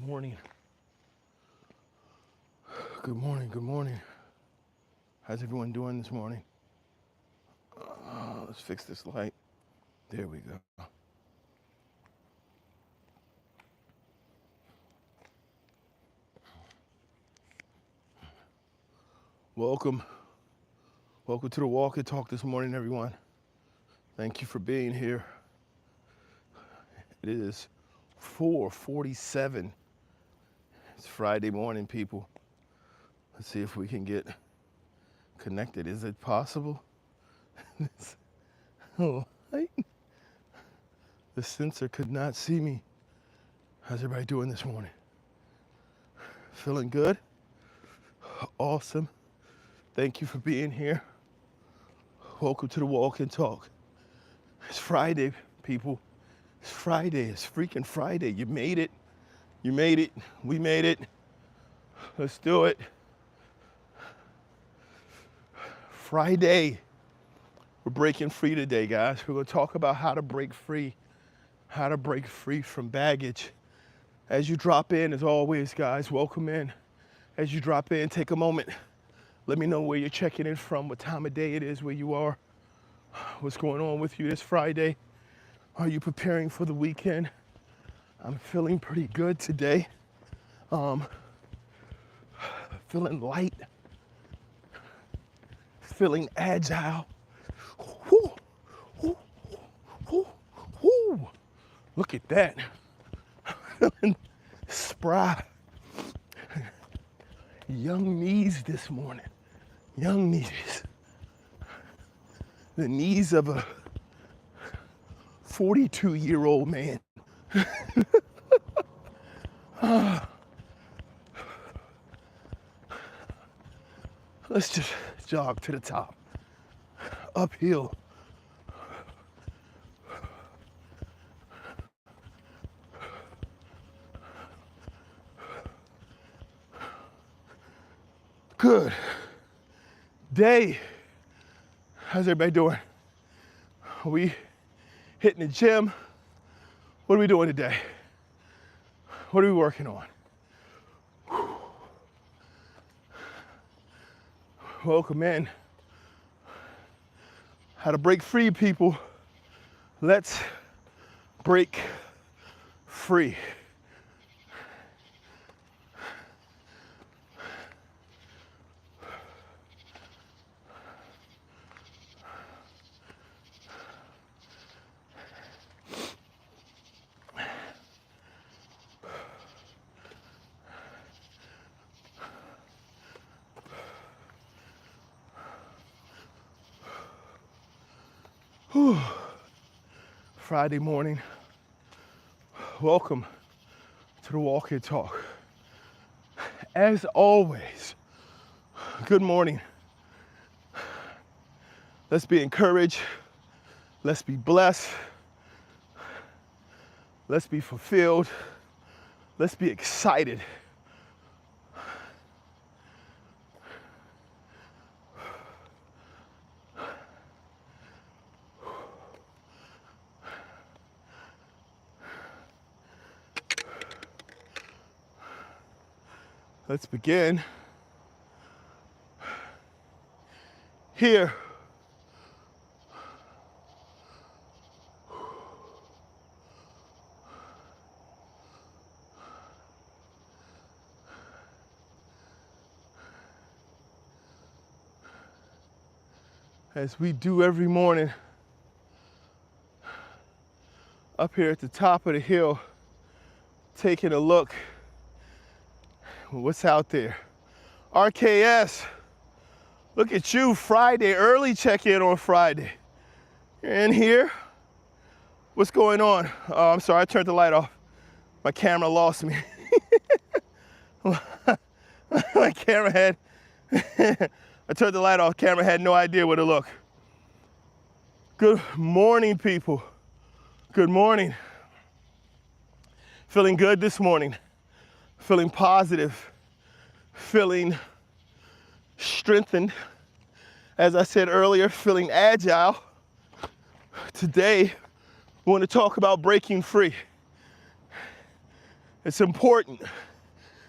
morning. Good morning, good morning. How's everyone doing this morning? Let's fix this light. There we go. Welcome to the Walk and Talk this morning, everyone. Thank you for being here. It is 4:47. It's Friday morning, people. Let's see if we can get connected. Is it possible? Oh, the sensor could not see me. How's everybody doing this morning? Feeling good? Awesome. Thank you for being here. Welcome to the Walk and Talk. It's Friday, people. It's Friday. It's freaking Friday. You made it. You made it. We made it. Let's do it. Friday. We're breaking free today, guys. We're going to talk about how to break free from baggage. As you drop in, as always, guys, welcome in. As you drop in, take a moment. Let me know where you're checking in from, what time of day it is, where you are, what's going on with you this Friday. Are you preparing for the weekend? I'm feeling pretty good today. Feeling light. Feeling agile. Woo, woo, woo, woo. Look at that. Feeling spry. Young knees this morning. Young knees. The knees of a 42-year-old man. Let's just jog to the top. Uphill. Good day. How's everybody doing? Are we hitting the gym? What are we doing today? What are we working on? Welcome in. How to break free, people. Let's break free. Whew. Friday morning. Welcome to the Walk and Talk. As always, good morning. Let's be encouraged. Let's be blessed. Let's be fulfilled. Let's be excited. Let's begin here. As we do every morning, up here at the top of the hill, taking a look. What's out there? RKS, look at you, Friday, early check-in on Friday. You're in here? What's going on? Oh, I'm sorry, I turned the light off. My camera lost me. My camera had, I turned the light off, camera had no idea where to look. Good morning, people. Good morning. Feeling good this morning. Feeling positive, feeling strengthened. As I said earlier, feeling agile. Today, we want to talk about breaking free. It's important.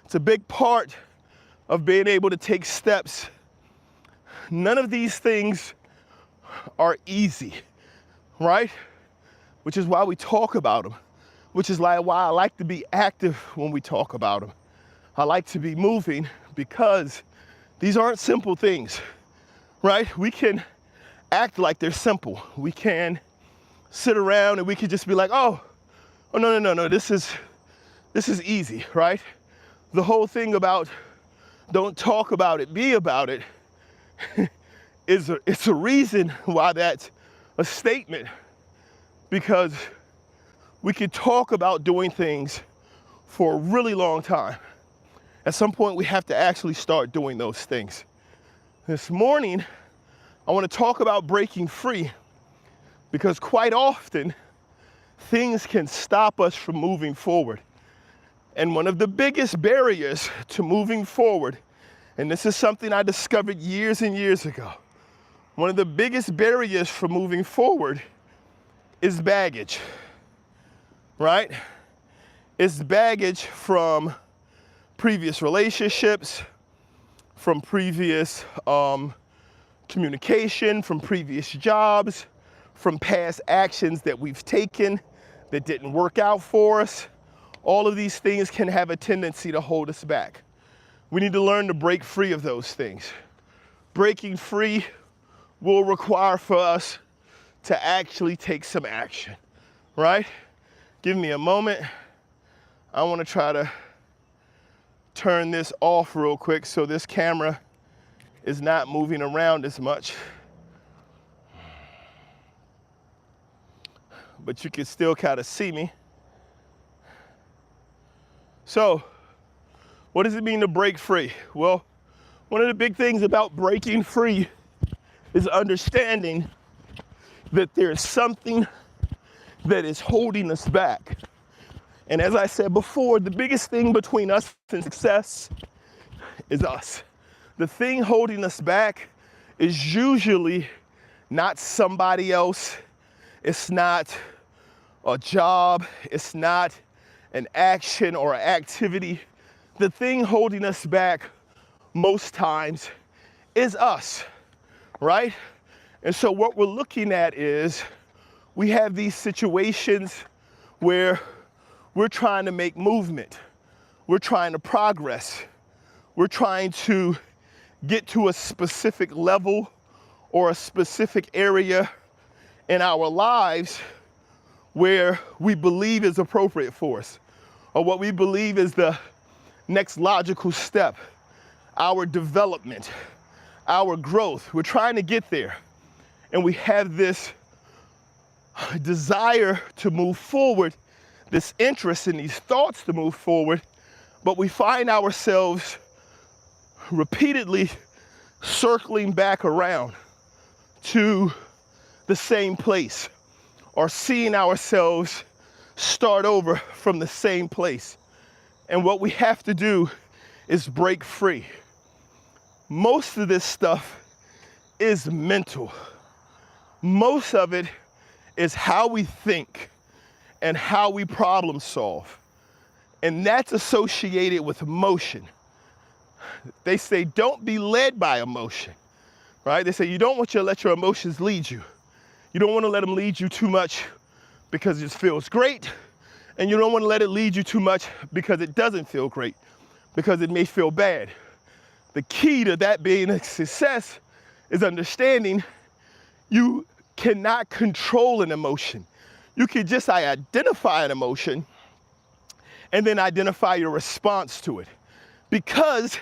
It's a big part of being able to take steps. None of these things are easy, right? Which is why we talk about them, which is why I like to be active when we talk about them. I like to be moving because these aren't simple things, right? We can act like they're simple. We can sit around and we can just be like, oh no, this is easy, right? The whole thing about don't talk about it, be about it, it's a reason why that's a statement, because we could talk about doing things for a really long time. At some point, we have to actually start doing those things. This morning, I want to talk about breaking free, because quite often, things can stop us from moving forward. And one of the biggest barriers to moving forward, and this is something I discovered years and years ago, one of the biggest barriers for moving forward is baggage, right? It's baggage from previous relationships, from previous communication, from previous jobs, from past actions that we've taken that didn't work out for us. All of these things can have a tendency to hold us back. We need to learn to break free of those things. Breaking free will require for us to actually take some action, right? Give me a moment. I want to try to turn this off real quick so this camera is not moving around as much. But you can still kind of see me. So, what does it mean to break free? Well, one of the big things about breaking free is understanding that there's something that is holding us back. And as I said before, the biggest thing between us and success is us. The thing holding us back is usually not somebody else. It's not a job. It's not an action or an activity. The thing holding us back most times is us, right? And so what we're looking at is we have these situations where we're trying to make movement. We're trying to progress. We're trying to get to a specific level or a specific area in our lives where we believe is appropriate for us, or what we believe is the next logical step, our development, our growth. We're trying to get there. And we have this desire to move forward, this interest in these thoughts to move forward, but we find ourselves repeatedly circling back around to the same place, or seeing ourselves start over from the same place. And what we have to do is break free. Most of this stuff is mental. Most of it is how we think and how we problem solve. And that's associated with emotion. They say don't be led by emotion, right? They say you don't want to let your emotions lead you. You don't want to let them lead you too much because it feels great. And you don't want to let it lead you too much because it doesn't feel great, because it may feel bad. The key to that being a success is understanding you cannot control an emotion. You can just identify an emotion and then identify your response to it, because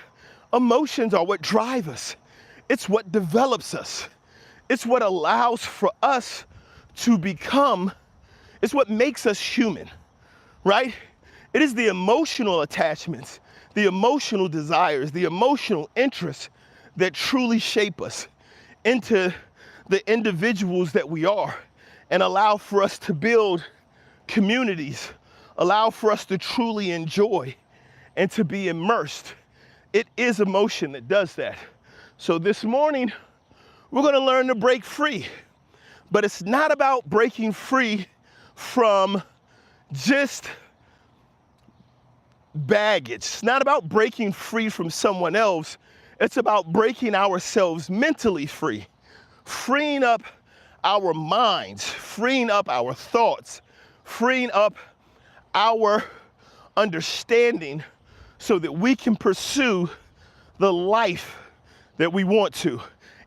emotions are what drive us. It's what develops us. It's what allows for us to become, it's what makes us human, right? It is the emotional attachments, the emotional desires, the emotional interests that truly shape us into the individuals that we are and allow for us to build communities, allow for us to truly enjoy and to be immersed. It is emotion that does that. So this morning, we're gonna learn to break free, but it's not about breaking free from just baggage. It's not about breaking free from someone else. It's about breaking ourselves mentally free, freeing up our minds, freeing up our thoughts, freeing up our understanding so that we can pursue the life that we want to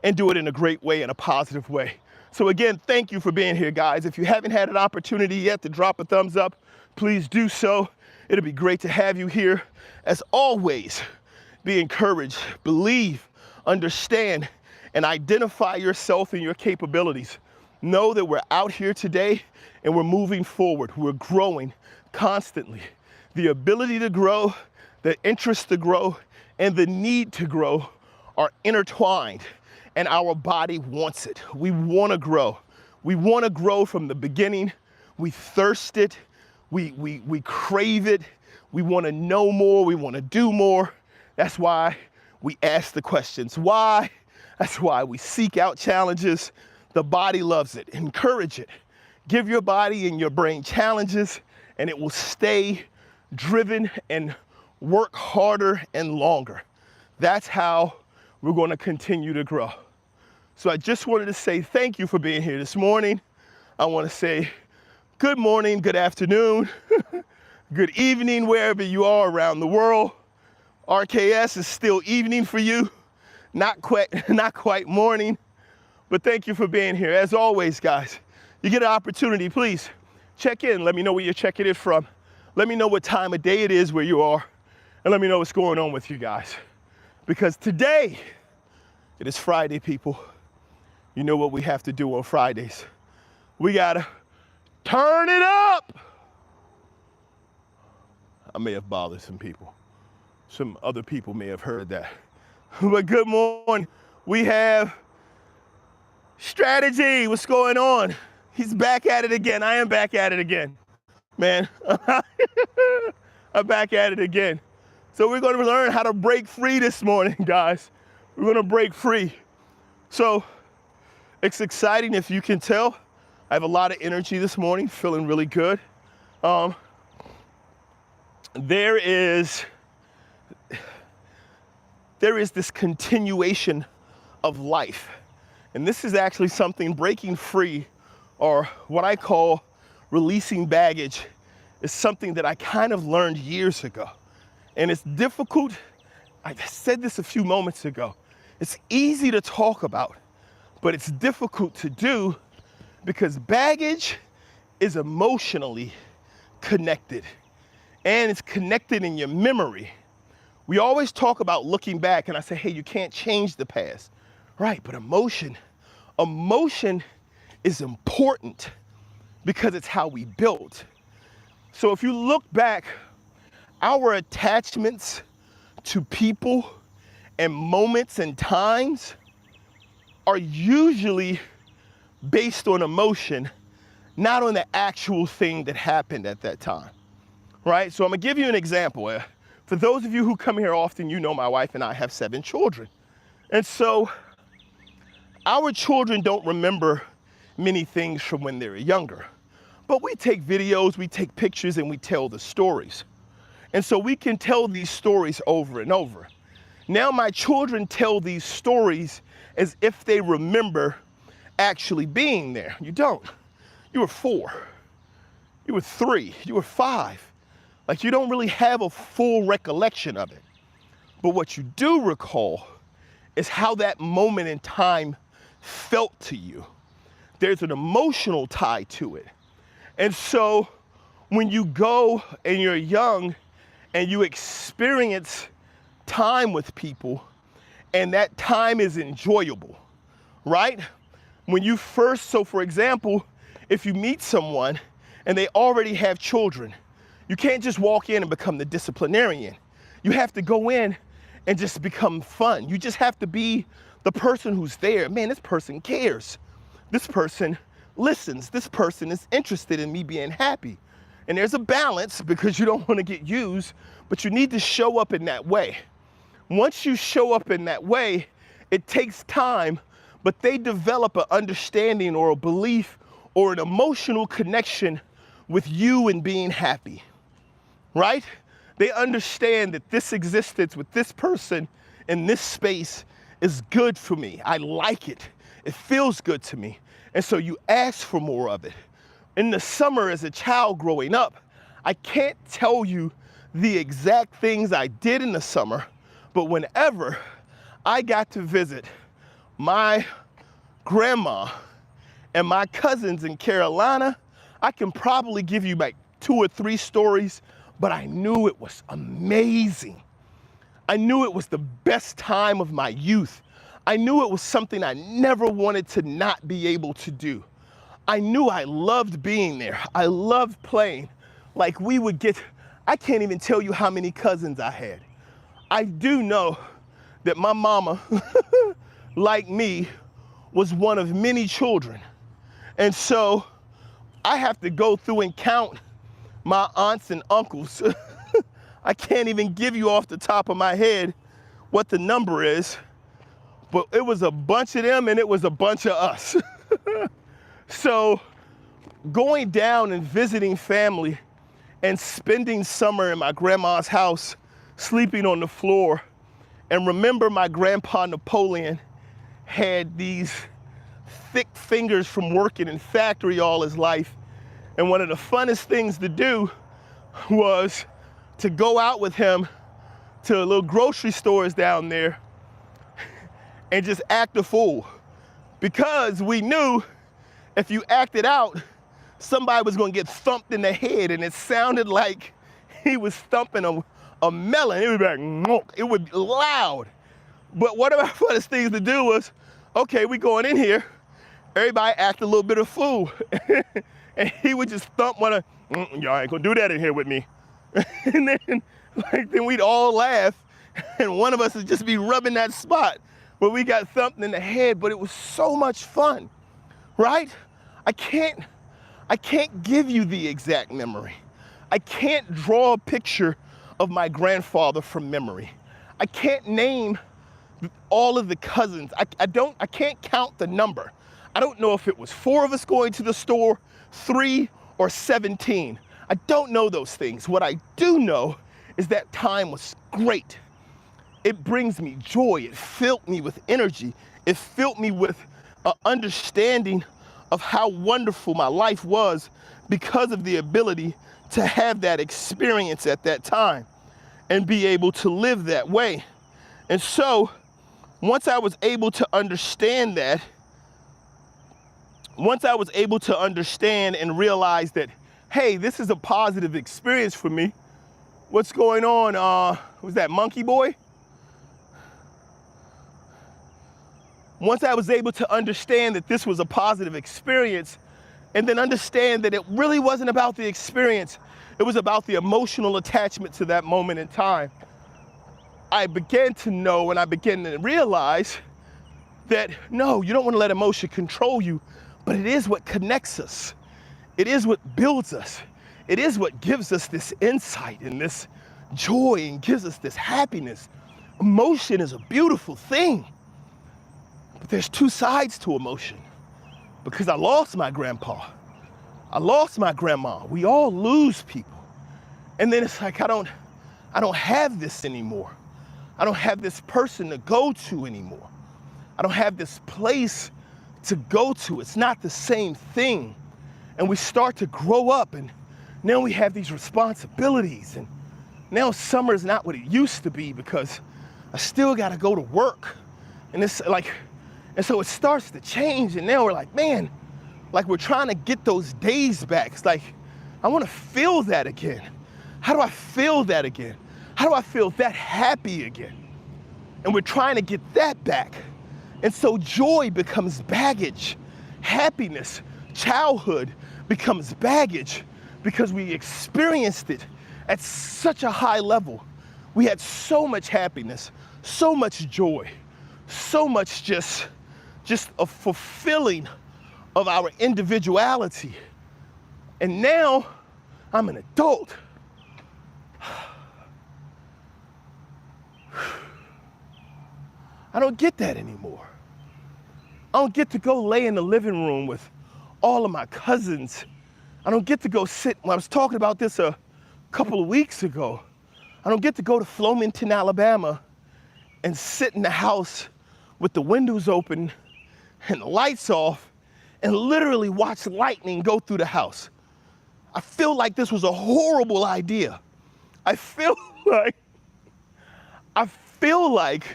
and do it in a great way, in a positive way. So again, thank you for being here, guys. If you haven't had an opportunity yet to drop a thumbs up, please do so. It'll be great to have you here. As always, be encouraged, believe, understand, and identify yourself and your capabilities. Know that we're out here today and we're moving forward. We're growing constantly. The ability to grow, the interest to grow, and the need to grow are intertwined, and our body wants it. We want to grow. We want to grow from the beginning. We thirst it. We crave it. We want to know more. We want to do more. That's why we ask the questions. Why? That's why we seek out challenges. The body loves it. Encourage it. Give your body and your brain challenges, and it will stay driven and work harder and longer. That's how we're going to continue to grow. So I just wanted to say thank you for being here this morning. I want to say good morning, good afternoon, good evening, wherever you are around the world. RKS is still evening for you, not quite morning, but thank you for being here. As always, guys, you get an opportunity, please check in. Let me know where you're checking it from. Let me know what time of day it is where you are, and let me know what's going on with you guys. Because today, it is Friday, people. You know what we have to do on Fridays. We gotta turn it up. I may have bothered some people. Some other people may have heard that. But good morning. We have Strategy. What's going on? He's back at it again. I am back at it again. Man, I'm back at it again. So we're going to learn how to break free this morning, guys. We're going to break free. So it's exciting, if you can tell. I have a lot of energy this morning, feeling really good. There is this continuation of life. And this is actually something, breaking free, or what I call releasing baggage, is something that I kind of learned years ago. And it's difficult. I said this a few moments ago. It's easy to talk about, but it's difficult to do because baggage is emotionally connected, and it's connected in your memory. We always talk about looking back, and I say, hey, you can't change the past. Right, but emotion is important because it's how we built. So if you look back, our attachments to people and moments and times are usually based on emotion, not on the actual thing that happened at that time, right? So I'm gonna give you an example. For those of you who come here often, you know my wife and I have 7 children. And so our children don't remember many things from when they were younger, but we take videos, we take pictures, and we tell the stories. And so we can tell these stories over and over. Now my children tell these stories as if they remember actually being there. You don't. You were 4, you were 3, you were 5. Like, you don't really have a full recollection of it. But what you do recall is how that moment in time felt to you. There's an emotional tie to it. And so when you go and you're young and you experience time with people, and that time is enjoyable, right? When you first, so for example, if you meet someone and they already have children, you can't just walk in and become the disciplinarian. You have to go in and just become fun. You just have to be the person who's there. Man, this person cares. This person listens. This person is interested in me being happy. And there's a balance because you don't want to get used, but you need to show up in that way. Once you show up in that way, it takes time, but they develop an understanding or a belief or an emotional connection with you and being happy, right? They understand that this existence with this person in this space is good for me. I like it. It feels good to me. And so you ask for more of it. In the summer as a child growing up, I can't tell you the exact things I did in the summer, but whenever I got to visit my grandma and my cousins in Carolina, I can probably give you like 2 or 3 stories, but I knew it was amazing. I knew it was the best time of my youth. I knew it was something I never wanted to not be able to do. I knew I loved being there. I loved playing. Like we would get, I can't even tell you how many cousins I had. I do know that my mama, like me, was one of many children. And so I have to go through and count my aunts and uncles. I can't even give you off the top of my head what the number is, but it was a bunch of them and it was a bunch of us. So going down and visiting family and spending summer in my grandma's house, sleeping on the floor, and remember my grandpa Napoleon had these thick fingers from working in factory all his life. And one of the funnest things to do was to go out with him to little grocery stores down there and just act a fool. Because we knew if you acted out, somebody was gonna get thumped in the head, and it sounded like he was thumping a melon. It would be like, "Monk." It would be loud. But one of our funnest things to do was, okay, we going in here, everybody act a little bit of fool. And he would just thump one of, y'all ain't gonna do that in here with me. And then we'd all laugh, and one of us would just be rubbing that spot where we got thumped in the head, but it was so much fun, right? I can't give you the exact memory. I can't draw a picture of my grandfather from memory. I can't name all of the cousins. I can't count the number. I don't know if it was 4 of us going to the store, 3 or 17. I don't know those things. What I do know is that time was great. It brings me joy. It filled me with energy. It filled me with an understanding of how wonderful my life was because of the ability to have that experience at that time and be able to live that way. And so once I was able to understand that, once I was able to understand and realize that, hey, this is a positive experience for me. What's going on? Was that Monkey Boy? Once I was able to understand that this was a positive experience, and then understand that it really wasn't about the experience, it was about the emotional attachment to that moment in time, I began to know and I began to realize that no, you don't want to let emotion control you, but it is what connects us. It is what builds us. It is what gives us this insight and this joy and gives us this happiness. Emotion is a beautiful thing, but there's 2 sides to emotion. Because I lost my grandpa. I lost my grandma. We all lose people. And then it's like, I don't have this anymore. I don't have this person to go to anymore. I don't have this place to go to. It's not the same thing. And we start to grow up, and now we have these responsibilities, and now summer is not what it used to be because I still got to go to work. And it's like, and so it starts to change, and now we're like, man, like we're trying to get those days back. It's like, I want to feel that again. How do I feel that again? How do I feel that happy again? And we're trying to get that back. And so joy becomes baggage. Happiness, childhood becomes baggage because we experienced it at such a high level. We had so much happiness, so much joy, so much just a fulfilling of our individuality. And now I'm an adult. I don't get that anymore. I don't get to go lay in the living room with all of my cousins. I don't get to go sit, when I was talking about this a couple of weeks ago, I don't get to go to Flomaton, Alabama and sit in the house with the windows open and the lights off and literally watch lightning go through the house. I feel like this was a horrible idea. I feel like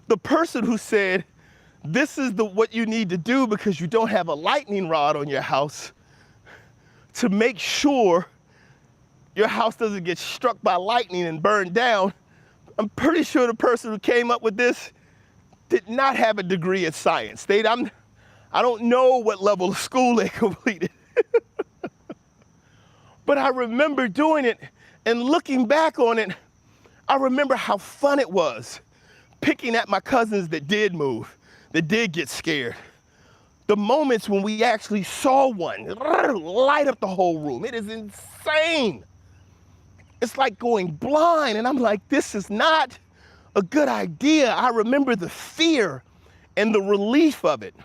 the person who said, this is what you need to do because you don't have a lightning rod on your house to make sure your house doesn't get struck by lightning and burned down. I'm pretty sure the person who came up with this did not have a degree in science. I don't know what level of school they completed. But I remember doing it, and looking back on it, I remember how fun it was picking at my cousins that did move, that did get scared. The moments when we actually saw one light up the whole room. It is insane. It's like going blind, and I'm like, this is not a good idea. I remember the fear and the relief of it.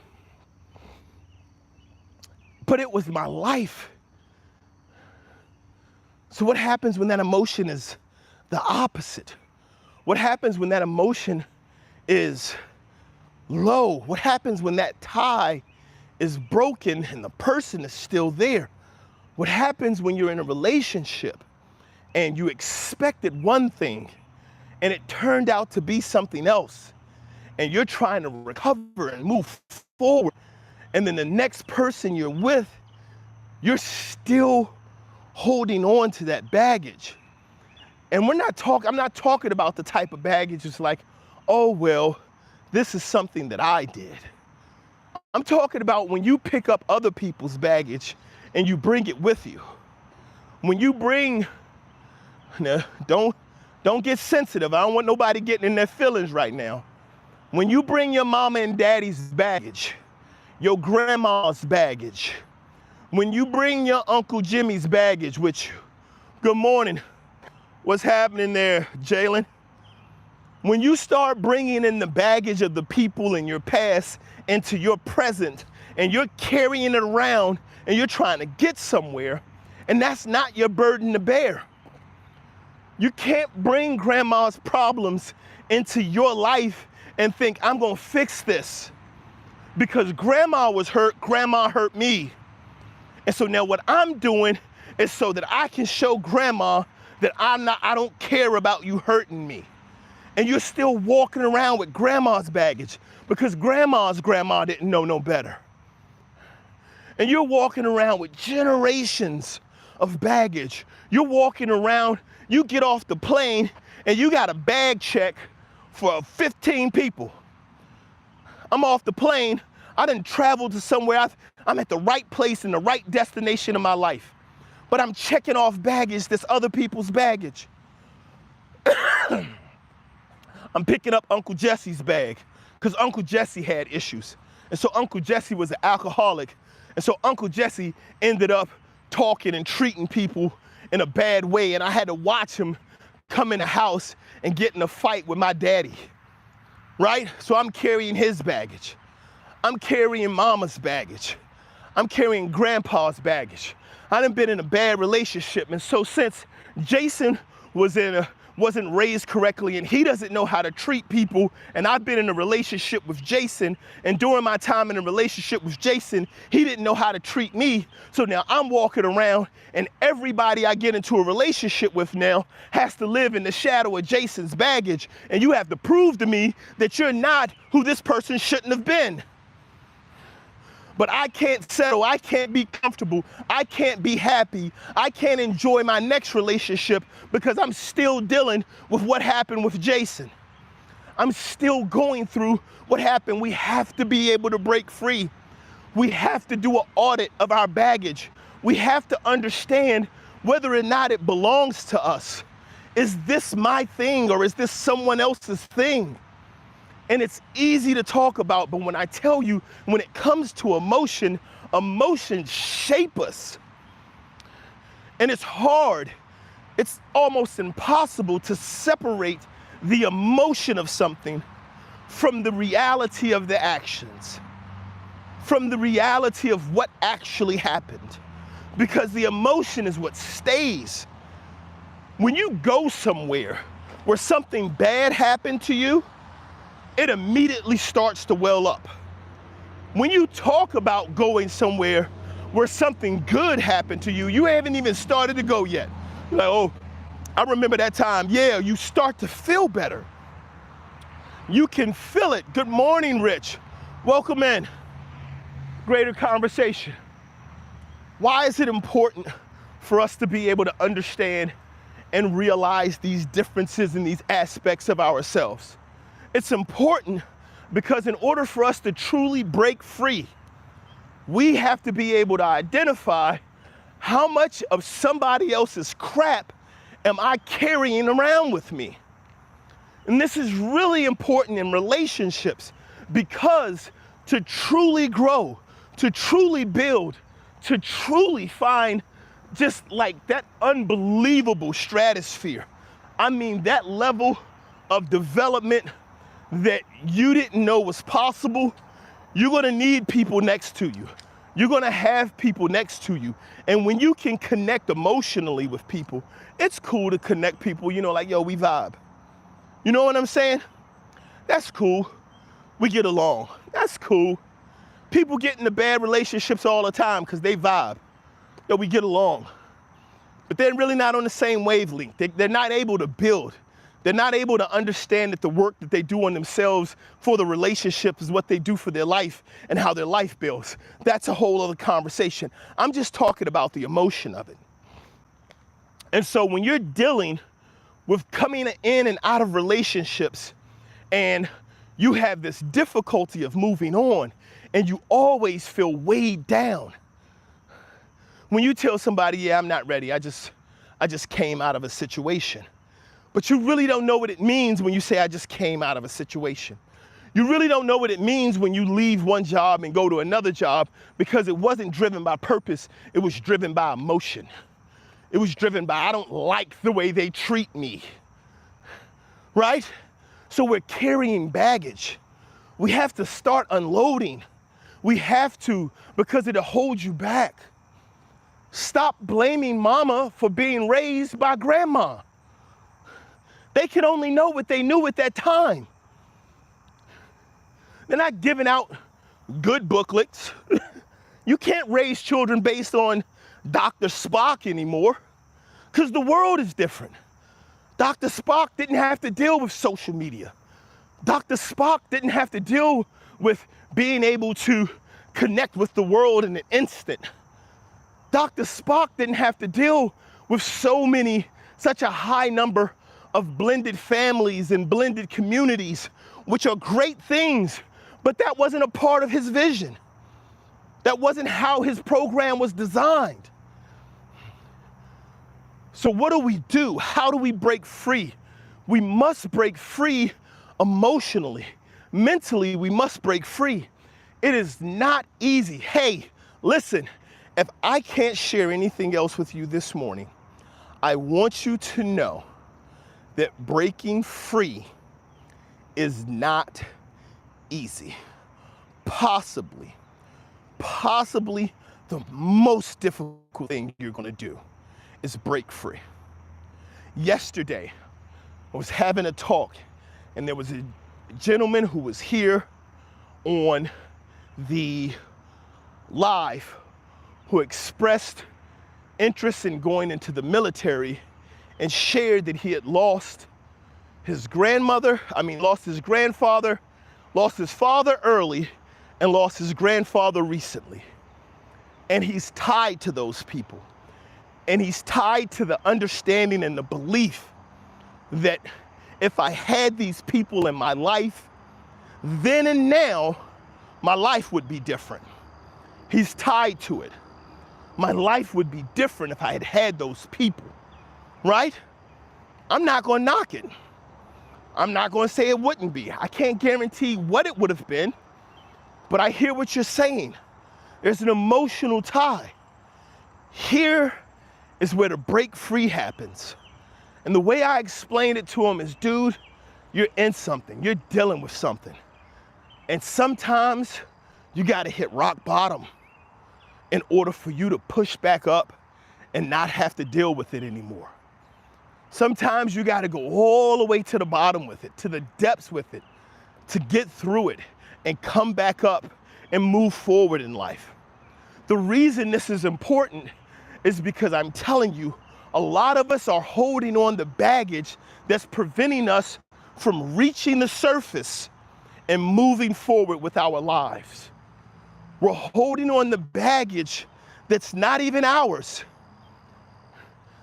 But it was my life. So what happens when that emotion is the opposite? What happens when that emotion is low? What happens when that tie is broken and the person is still there? What happens when you're in a relationship and you expected one thing and it turned out to be something else, and you're trying to recover and move forward, and then the next person you're with, you're still holding on to that baggage? And I'm not talking about the type of baggage that's like, oh, well, this is something that I did. I'm talking about when you pick up other people's baggage and you bring it with you. When you bring, don't get sensitive. I don't want nobody getting in their feelings right now. When you bring your mama and daddy's baggage, your grandma's baggage, when you bring your Uncle Jimmy's baggage with you, good morning, what's happening there, Jalen? When you start bringing in the baggage of the people in your past into your present, and you're carrying it around and you're trying to get somewhere, and that's not your burden to bear. You can't bring grandma's problems into your life and think, I'm gonna fix this. Because grandma was hurt, grandma hurt me. And so now what I'm doing is so that I can show grandma that I don't care about you hurting me. And you're still walking around with grandma's baggage because grandma's grandma didn't know no better. And you're walking around with generations of baggage. You're walking around, you get off the plane and you got a bag check for 15 people. I'm off the plane, I done traveled to somewhere, I'm at the right place in the right destination in my life. But I'm checking off baggage that's other people's baggage. I'm picking up Uncle Jesse's bag because Uncle Jesse had issues. And so Uncle Jesse was an alcoholic. And so Uncle Jesse ended up talking and treating people in a bad way. And I had to watch him come in the house and get in a fight with my daddy, right? So I'm carrying his baggage. I'm carrying mama's baggage. I'm carrying grandpa's baggage. I done been in a bad relationship. And so since Jason wasn't raised correctly and he doesn't know how to treat people, and I've been in a relationship with Jason, and during my time in a relationship with Jason, he didn't know how to treat me. So now I'm walking around and everybody I get into a relationship with now has to live in the shadow of Jason's baggage, and you have to prove to me that you're not who this person shouldn't have been. But I can't settle, I can't be comfortable, I can't be happy, I can't enjoy my next relationship because I'm still dealing with what happened with Jason. I'm still going through what happened. We have to be able to break free. We have to do an audit of our baggage. We have to understand whether or not it belongs to us. Is this my thing or is this someone else's thing? And it's easy to talk about, but when I tell you, when it comes to emotions shape us. And it's hard, it's almost impossible to separate the emotion of something from the reality of the actions, from the reality of what actually happened. Because the emotion is what stays. When you go somewhere where something bad happened to you, it immediately starts to well up. When you talk about going somewhere where something good happened to you, you haven't even started to go yet. You're like, oh, I remember that time. Yeah, you start to feel better. You can feel it. Good morning, Rich. Welcome in. Greater conversation. Why is it important for us to be able to understand and realize these differences in these aspects of ourselves? It's important because in order for us to truly break free, we have to be able to identify how much of somebody else's crap am I carrying around with me. And this is really important in relationships because to truly grow, to truly build, to truly find just like that unbelievable stratosphere, I mean that level of development that you didn't know was possible, you're gonna need people next to you. You're gonna have people next to you. And when you can connect emotionally with people, it's cool to connect people, you know, like, yo, we vibe. You know what I'm saying? That's cool. We get along. That's cool. People get into bad relationships all the time because they vibe. Yo, we get along. But they're really not on the same wavelength. They're not able to build. They're not able to understand that the work that they do on themselves for the relationship is what they do for their life and how their life builds. That's a whole other conversation. I'm just talking about the emotion of it. And so when you're dealing with coming in and out of relationships and you have this difficulty of moving on and you always feel weighed down. When you tell somebody, yeah, I'm not ready, I just came out of a situation. But you really don't know what it means when you say, I just came out of a situation. You really don't know what it means when you leave one job and go to another job because it wasn't driven by purpose, it was driven by emotion. It was driven by, I don't like the way they treat me, right? So we're carrying baggage. We have to start unloading. We have to, because it'll hold you back. Stop blaming mama for being raised by grandma. They could only know what they knew at that time. They're not giving out good booklets. You can't raise children based on Dr. Spock anymore, because the world is different. Dr. Spock didn't have to deal with social media. Dr. Spock didn't have to deal with being able to connect with the world in an instant. Dr. Spock didn't have to deal with such a high number of blended families and blended communities, which are great things, but that wasn't a part of his vision. That wasn't how his program was designed. So what do? How do we break free? We must break free emotionally. Mentally, we must break free. It is not easy. Hey, listen, if I can't share anything else with you this morning, I want you to know that breaking free is not easy. Possibly the most difficult thing you're gonna do is break free. Yesterday, I was having a talk and there was a gentleman who was here on the live who expressed interest in going into the military and shared that he had lost his grandfather, lost his father early, and lost his grandfather recently. And he's tied to those people. And he's tied to the understanding and the belief that if I had these people in my life, then and now, my life would be different. He's tied to it. My life would be different if I had had those people, right? I'm not gonna knock it. I'm not gonna say it wouldn't be. I can't guarantee what it would have been, but I hear what you're saying. There's an emotional tie. Here is where the break free happens. And the way I explained it to him is, dude, you're in something, you're dealing with something. And sometimes you gotta hit rock bottom in order for you to push back up and not have to deal with it anymore. Sometimes you got to go all the way to the bottom with it, to the depths with it, to get through it and come back up and move forward in life. The reason this is important is because I'm telling you, a lot of us are holding on to baggage that's preventing us from reaching the surface and moving forward with our lives. We're holding on to baggage that's not even ours.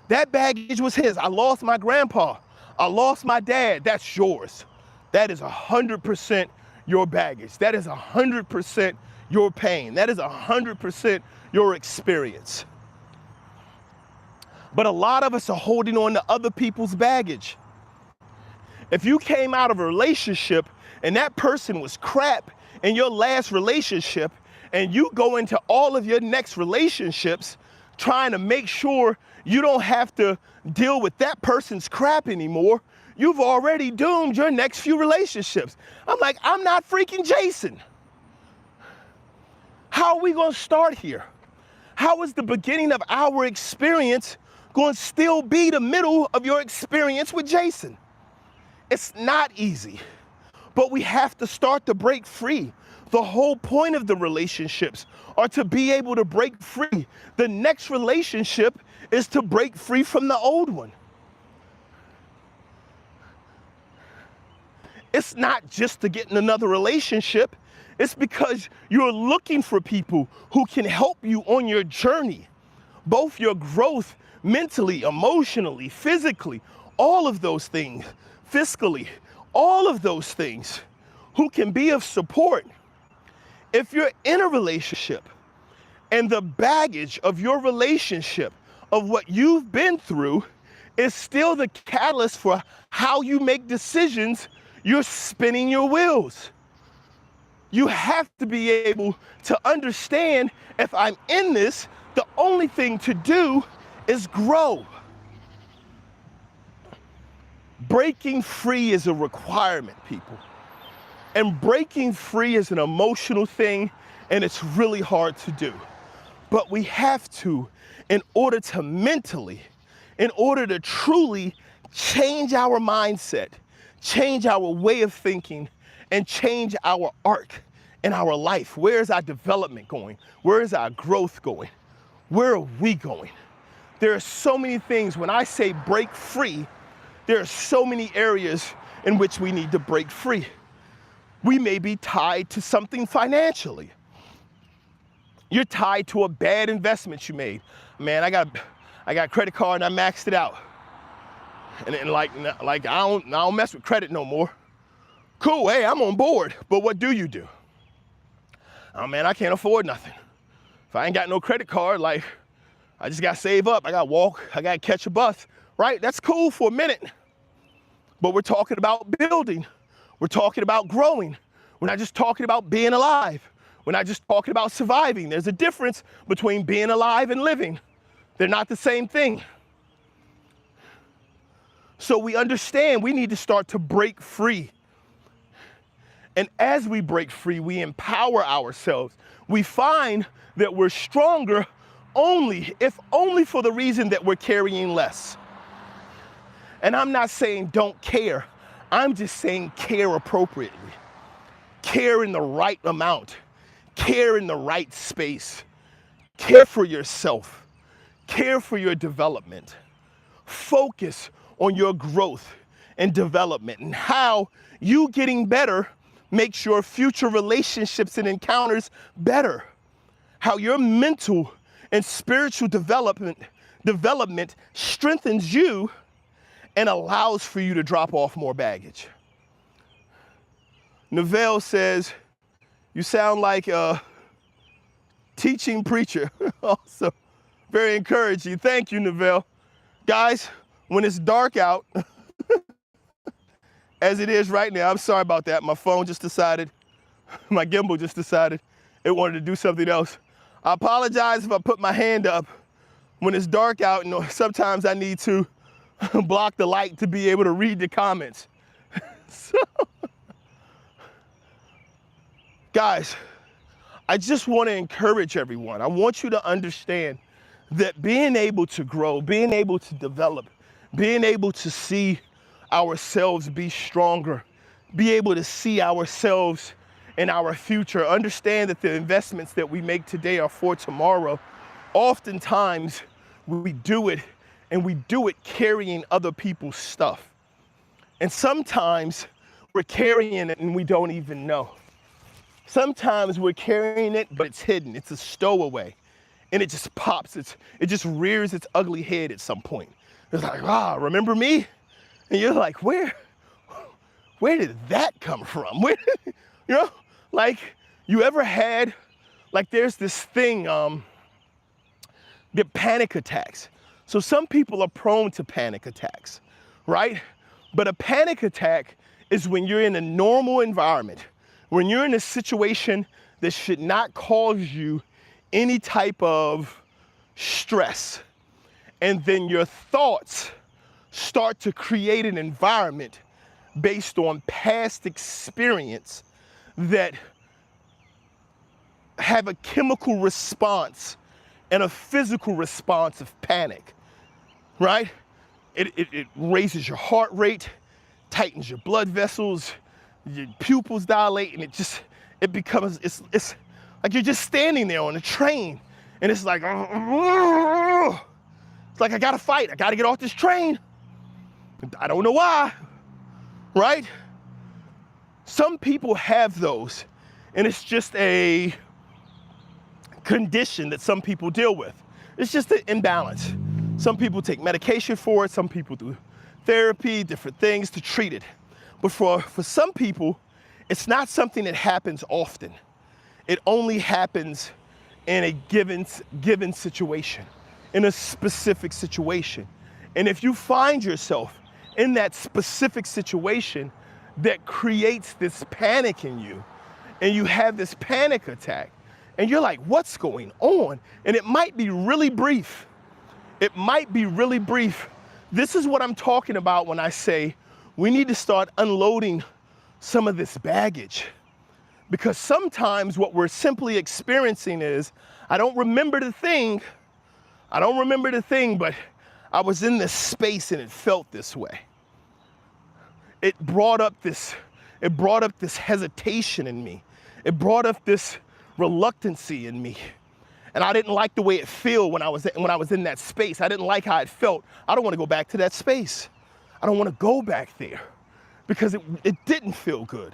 That baggage was his. I lost my grandpa. I lost my dad. That's yours. That is 100% your baggage. That is 100% your pain. That is 100% your experience. But a lot of us are holding on to other people's baggage. If you came out of a relationship and that person was crap in your last relationship, and you go into all of your next relationships trying to make sure you don't have to deal with that person's crap anymore, you've already doomed your next few relationships. I'm like, I'm not freaking Jason. How are we going to start here? How is the beginning of our experience going to still be the middle of your experience with Jason? It's not easy, but we have to start to break free. The whole point of the relationships are to be able to break free. The next relationship is to break free from the old one. It's not just to get in another relationship. It's because you're looking for people who can help you on your journey, both your growth mentally, emotionally, physically, all of those things, fiscally, all of those things, who can be of support. If you're in a relationship and the baggage of your relationship, of what you've been through, is still the catalyst for how you make decisions, you're spinning your wheels. You have to be able to understand, if I'm in this, the only thing to do is grow. Breaking free is a requirement, people. And breaking free is an emotional thing, and it's really hard to do. But we have to, in order to mentally, in order to truly change our mindset, change our way of thinking, and change our arc in our life. Where is our development going? Where is our growth going? Where are we going? There are so many things. When I say break free, there are so many areas in which we need to break free. We may be tied to something financially. You're tied to a bad investment you made. Man, I got credit card and I maxed it out. And like I don't mess with credit no more. Cool, hey, I'm on board. But what do you do? Oh man, I can't afford nothing. If I ain't got no credit card, like, I just gotta save up. I gotta walk, I gotta catch a bus, right? That's cool for a minute. But we're talking about building. We're talking about growing. We're not just talking about being alive. We're not just talking about surviving. There's a difference between being alive and living. They're not the same thing. So we understand we need to start to break free. And as we break free, we empower ourselves. We find that we're stronger if only for the reason that we're carrying less. And I'm not saying don't care. I'm just saying care appropriately. Care in the right amount. Care in the right space. Care for yourself. Care for your development. Focus on your growth and development and how you getting better makes your future relationships and encounters better. How your mental and spiritual development strengthens you and allows for you to drop off more baggage. Neville says, you sound like a teaching preacher. Also, very encouraging. Thank you, Neville. Guys, when it's dark out, as it is right now, I'm sorry about that. My phone just decided, my gimbal just decided it wanted to do something else. I apologize if I put my hand up when it's dark out, and sometimes I need to block the light to be able to read the comments. So, guys, I just want to encourage everyone. I want you to understand that being able to grow, being able to develop, being able to see ourselves be stronger, be able to see ourselves in our future, understand that the investments that we make today are for tomorrow. Oftentimes, we do it, and we do it carrying other people's stuff. And sometimes we're carrying it and we don't even know. Sometimes we're carrying it, but it's hidden. It's a stowaway. And it just pops. It just rears its ugly head at some point. It's like, remember me? And you're like, where did that come from? Like, you ever had, like, there's this thing, get panic attacks. So some people are prone to panic attacks, right? But a panic attack is when you're in a normal environment, when you're in a situation that should not cause you any type of stress. And then your thoughts start to create an environment based on past experience that have a chemical response and a physical response of panic, right? It raises your heart rate, tightens your blood vessels, your pupils dilate, and it becomes, it's like you're just standing there on a train, and it's like, it's like, I gotta fight, I gotta get off this train. I don't know why, right? Some people have those, and it's just a condition that some people deal with. It's just an imbalance. Some people take medication for it, some people do therapy, different things to treat it. But for some people, it's not something that happens often. It only happens in a given situation, in a specific situation. And if you find yourself in that specific situation that creates this panic in you, and you have this panic attack, and you're like, what's going on? And it might be really brief. It might be really brief. This is what I'm talking about when I say we need to start unloading some of this baggage. Because sometimes what we're simply experiencing is, I don't remember the thing, but I was in this space and it felt this way. It brought up this hesitation in me. It brought up this reluctancy in me. And I didn't like the way it felt when I was in that space. I didn't like how it felt. I don't want to go back to that space. I don't want to go back there because it didn't feel good.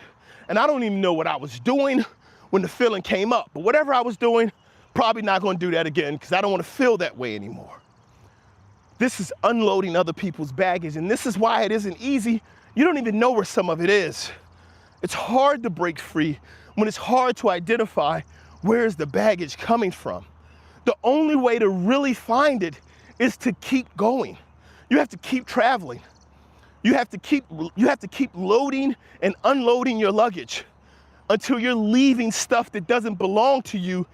And I don't even know what I was doing when the feeling came up. But whatever I was doing, probably not going to do that again because I don't want to feel that way anymore. This is unloading other people's baggage, and this is why it isn't easy. You don't even know where some of it is. It's hard to break free when it's hard to identify where is the baggage coming from. The only way to really find it is to keep going. You have to keep traveling. You have to keep loading and unloading your luggage until you're leaving stuff that doesn't belong to you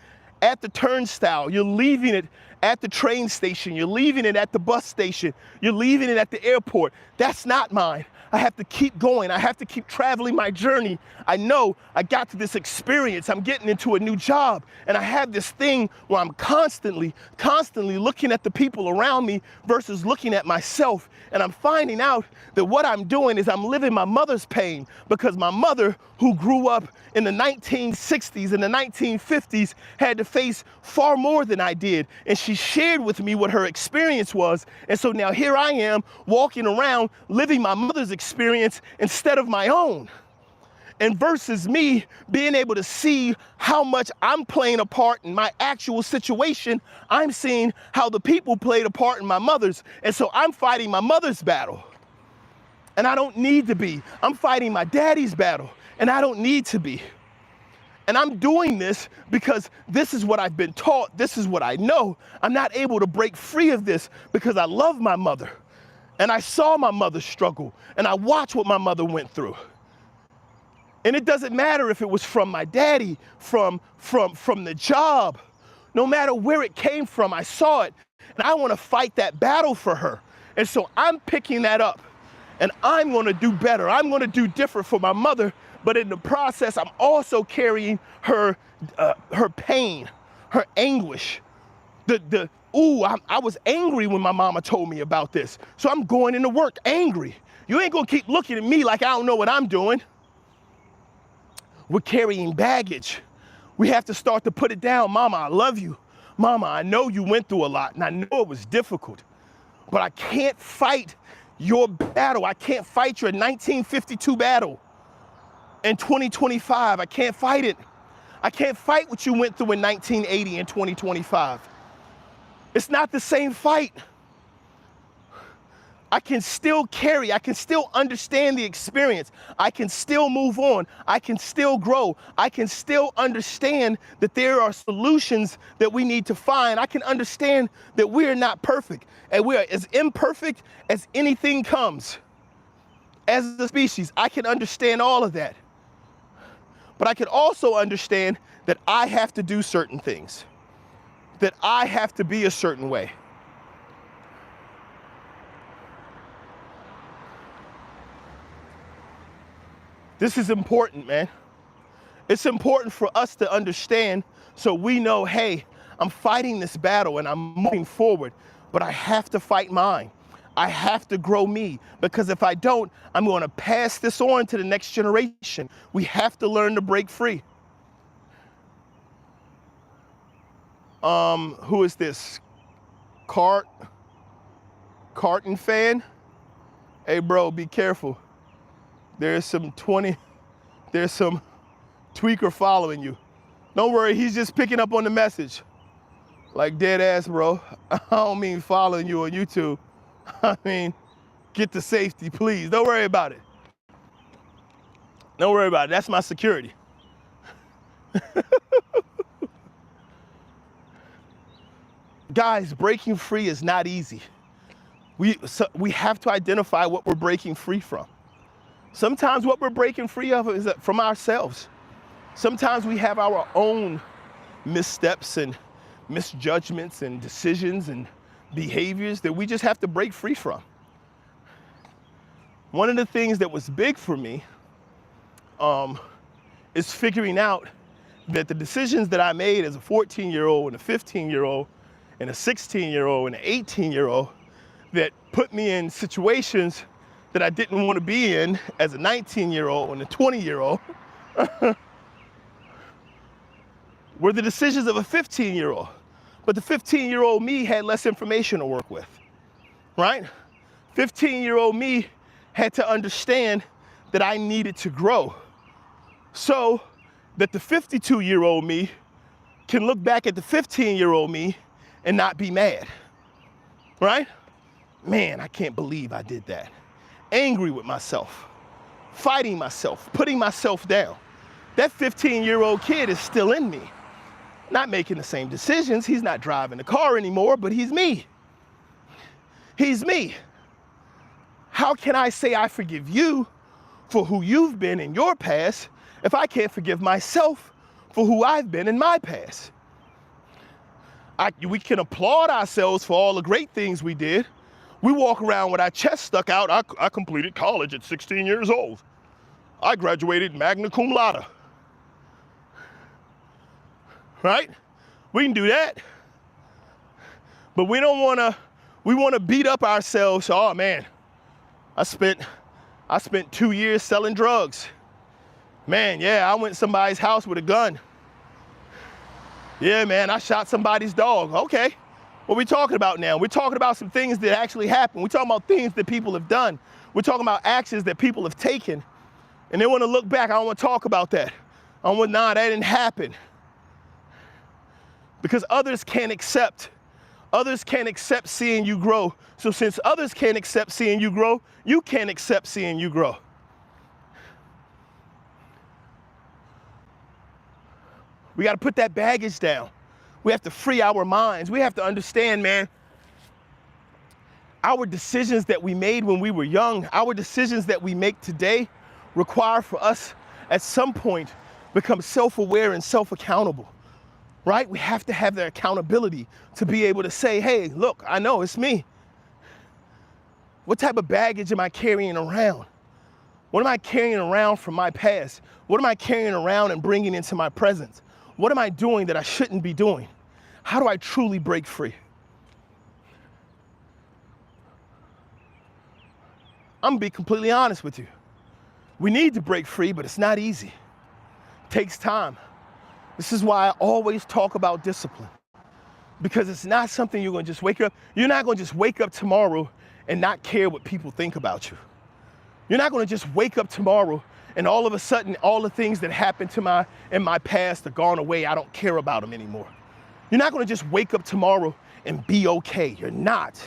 at the turnstile. You're leaving it at the train station. You're leaving it at the bus station. You're leaving it at the airport. That's not mine. I have to keep going. I have to keep traveling my journey. I know I got to this experience. I'm getting into a new job. And I have this thing where I'm constantly looking at the people around me versus looking at myself. And I'm finding out that what I'm doing is I'm living my mother's pain, because my mother, who grew up in the 1960s and the 1950s, had to face far more than I did. And she shared with me what her experience was. And so now here I am walking around living my mother's experience instead of my own. And versus me being able to see how much I'm playing a part in my actual situation, I'm seeing how the people played a part in my mother's. And so I'm fighting my mother's battle. And I don't need to be. I'm fighting my daddy's battle. And I don't need to be. And I'm doing this because this is what I've been taught. This is what I know. I'm not able to break free of this because I love my mother. And I saw my mother struggle. And I watched what my mother went through. And it doesn't matter if it was from my daddy, from the job. No matter where it came from, I saw it. And I want to fight that battle for her. And so I'm picking that up. And I'm going to do better. I'm going to do different for my mother. But in the process, I'm also carrying her pain, her anguish, the ooh, I was angry when my mama told me about this. So I'm going into work angry. You ain't gonna keep looking at me like I don't know what I'm doing. We're carrying baggage. We have to start to put it down. Mama, I love you. Mama, I know you went through a lot and I know it was difficult, but I can't fight your battle. I can't fight your 1952 battle in 2025. I can't fight it. I can't fight what you went through in 1980 and 2025. It's not the same fight. I can still carry, I can still understand the experience. I can still move on. I can still grow. I can still understand that there are solutions that we need to find. I can understand that we are not perfect and we are as imperfect as anything comes. As a species, I can understand all of that. But I can also understand that I have to do certain things, that I have to be a certain way. This is important, man. It's important for us to understand so we know, hey, I'm fighting this battle and I'm moving forward, but I have to fight mine. I have to grow me, because if I don't, I'm going to pass this on to the next generation. We have to learn to break free. Who is this? Carton fan? Hey bro, be careful. There's some tweaker following you. Don't worry, he's just picking up on the message. Like dead ass, bro. I don't mean following you on YouTube. I mean, get to safety, please. Don't worry about it. Don't worry about it. That's my security. Guys, breaking free is not easy. We have to identify what we're breaking free from. Sometimes what we're breaking free of is from ourselves. Sometimes we have our own missteps and misjudgments and decisions and behaviors that we just have to break free from. One of the things that was big for me is figuring out that the decisions that I made as a 14-year-old and a 15-year-old and a 16-year-old and an 18-year-old that put me in situations that I didn't want to be in as a 19-year-old and a 20-year-old were the decisions of a 15-year-old. But the 15-year-old me had less information to work with, right? 15-year-old me had to understand that I needed to grow so that the 52-year-old me can look back at the 15-year-old me and not be mad, right? Man, I can't believe I did that. Angry with myself, fighting myself, putting myself down. That 15-year-old kid is still in me. Not making the same decisions. He's not driving the car anymore, but he's me. He's me. How can I say I forgive you for who you've been in your past if I can't forgive myself for who I've been in my past? We can applaud ourselves for all the great things we did. We walk around with our chest stuck out. I completed college at 16 years old. I graduated magna cum laude. Right? We can do that. But we don't we want to beat up ourselves. Oh man, I spent 2 years selling drugs. Man, yeah, I went to somebody's house with a gun. Yeah, man, I shot somebody's dog. Okay. What are we talking about now? We're talking about some things that actually happened. We're talking about things that people have done. We're talking about actions that people have taken. And they want to look back. I don't want to talk about that. That didn't happen. Because others can't accept seeing you grow. So since others can't accept seeing you grow, you can't accept seeing you grow. We got to put that baggage down. We have to free our minds. We have to understand, man, our decisions that we made when we were young, our decisions that we make today require for us at some point become self-aware and self-accountable, right? We have to have the accountability to be able to say, hey, look, I know it's me. What type of baggage am I carrying around? What am I carrying around from my past? What am I carrying around and bringing into my present? What am I doing that I shouldn't be doing? How do I truly break free? I'm gonna be completely honest with you. We need to break free, but it's not easy. It takes time. This is why I always talk about discipline, because it's not something you're gonna just wake up. You're not gonna just wake up tomorrow and not care what people think about you. You're not gonna just wake up tomorrow and all of a sudden all the things that happened in my past are gone away. I don't care about them anymore. You're not gonna just wake up tomorrow and be okay. You're not.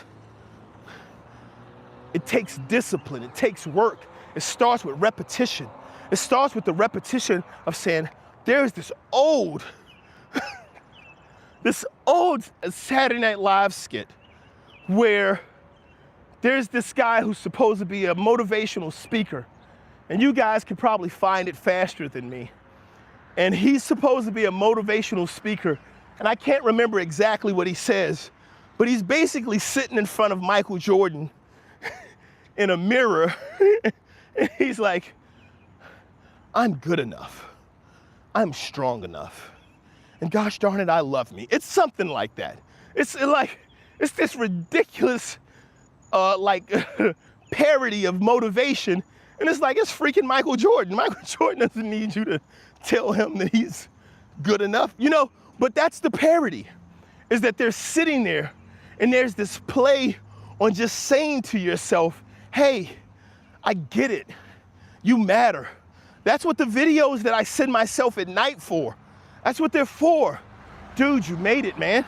It takes discipline, it takes work. It starts with repetition. It starts with the repetition of saying, there's this old Saturday Night Live skit where there's this guy who's supposed to be a motivational speaker, and you guys could probably find it faster than me. And he's supposed to be a motivational speaker, and I can't remember exactly what he says, but he's basically sitting in front of Michael Jordan in a mirror, and he's like, I'm good enough. I'm strong enough. And gosh darn it, I love me. It's something like that. It's this ridiculous parody of motivation. And it's like, it's freaking Michael Jordan. Michael Jordan doesn't need you to tell him that he's good enough, but that's the parody, is that they're sitting there and there's this play on just saying to yourself, hey, I get it. You matter. That's what the videos that I send myself at night for. That's what they're for. Dude, you made it, man.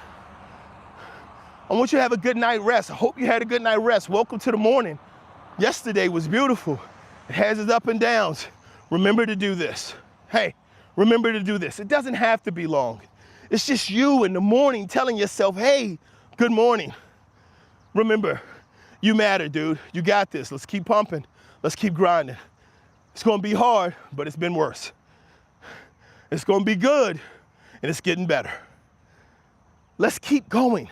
I want you to have a good night rest. I hope you had a good night rest. Welcome to the morning. Yesterday was beautiful. It has its up and downs. Remember to do this. Hey, remember to do this. It doesn't have to be long. It's just you in the morning telling yourself, hey, good morning. Remember, you matter, dude. You got this. Let's keep pumping. Let's keep grinding. It's gonna be hard, but it's been worse. It's gonna be good, and it's getting better. Let's keep going.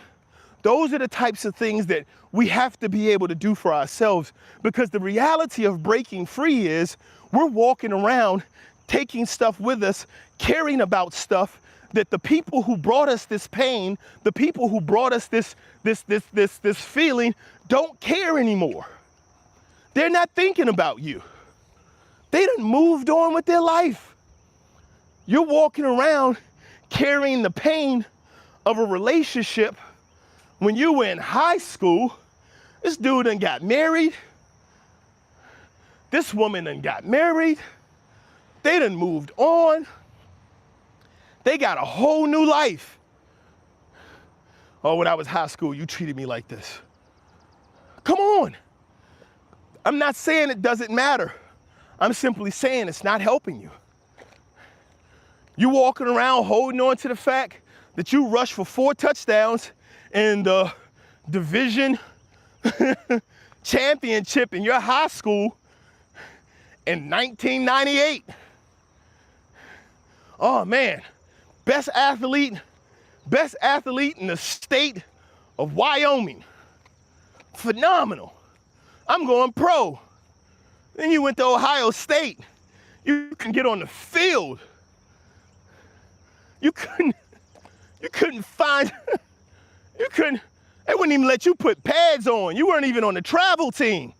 Those are the types of things that we have to be able to do for ourselves, because the reality of breaking free is we're walking around taking stuff with us, caring about stuff that the people who brought us this pain, the people who brought us this feeling don't care anymore. They're not thinking about you. They done moved on with their life. You're walking around carrying the pain of a relationship when you were in high school. This dude done got married. This woman done got married. They done moved on. They got a whole new life. Oh, when I was high school, you treated me like this. Come on. I'm not saying it doesn't matter. I'm simply saying it's not helping you. You walking around holding on to the fact that you rushed for 4 touchdowns in the division championship in your high school in 1998. Oh man, best athlete in the state of Wyoming. Phenomenal. I'm going pro. Then you went to Ohio State. You can get on the field. They wouldn't even let you put pads on. You weren't even on the travel team.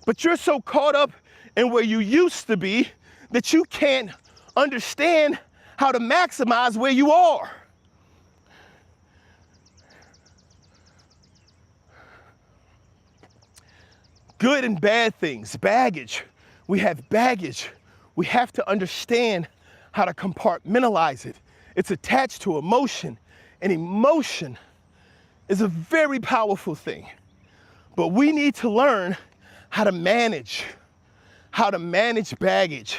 But you're so caught up in where you used to be that you can't understand how to maximize where you are. Good and bad things, baggage. We have baggage. We have to understand how to compartmentalize it. It's attached to emotion, and emotion is a very powerful thing. But we need to learn how to manage baggage,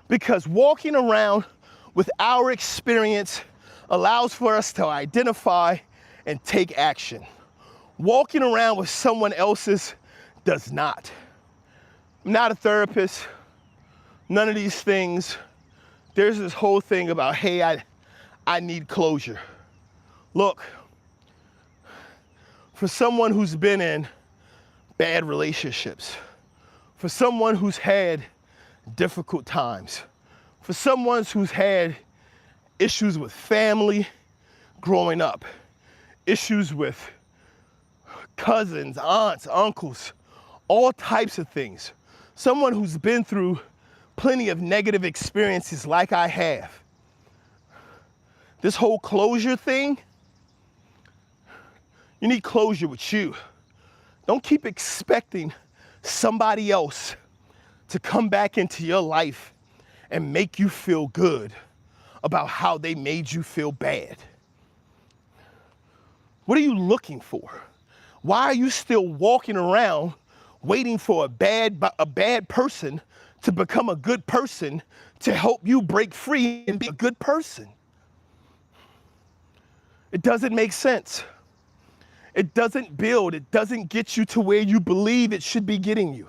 because walking around with our experience allows for us to identify and take action. Walking around with someone else's does not. I'm not a therapist, none of these things. There's this whole thing about, hey, I need closure. Look, for someone who's been in bad relationships, for someone who's had difficult times, for someone who's had issues with family growing up, issues with cousins, aunts, uncles, all types of things. Someone who's been through plenty of negative experiences like I have. This whole closure thing, you need closure with you. Don't keep expecting somebody else to come back into your life and make you feel good about how they made you feel bad. What are you looking for? Why are you still walking around waiting for a bad person to become a good person to help you break free and be a good person? It doesn't make sense. It doesn't build. It doesn't get you to where you believe it should be getting you.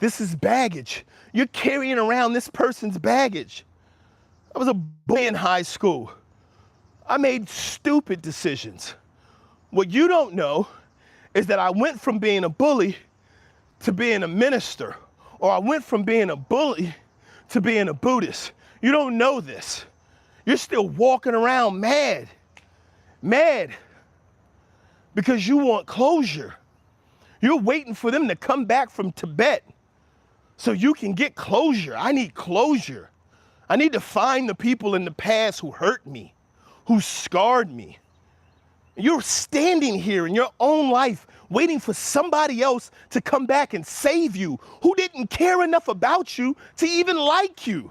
This is baggage. You're carrying around this person's baggage. I was a boy in high school. I made stupid decisions. What you don't know is that I went from being a bully to being a minister, or I went from being a bully to being a Buddhist. You don't know this. You're still walking around mad because you want closure. You're waiting for them to come back from Tibet so you can get closure. I need closure. I need to find the people in the past who hurt me, who scarred me. You're standing here in your own life waiting for somebody else to come back and save you, who didn't care enough about you to even like you.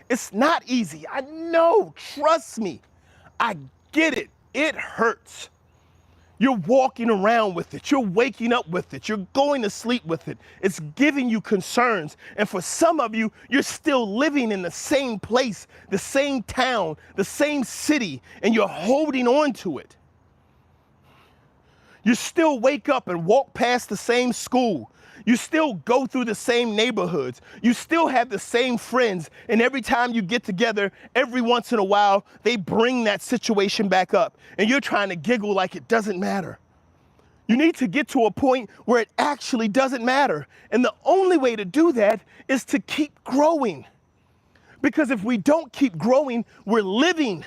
It's not easy. I know, trust me. I get it. It hurts. You're walking around with it. You're waking up with it. You're going to sleep with it. It's giving you concerns. And for some of you, you're still living in the same place, the same town, the same city, and you're holding on to it. You still wake up and walk past the same school. You still go through the same neighborhoods. You still have the same friends. And every time you get together, every once in a while, they bring that situation back up. And you're trying to giggle like it doesn't matter. You need to get to a point where it actually doesn't matter. And the only way to do that is to keep growing. Because if we don't keep growing, we're living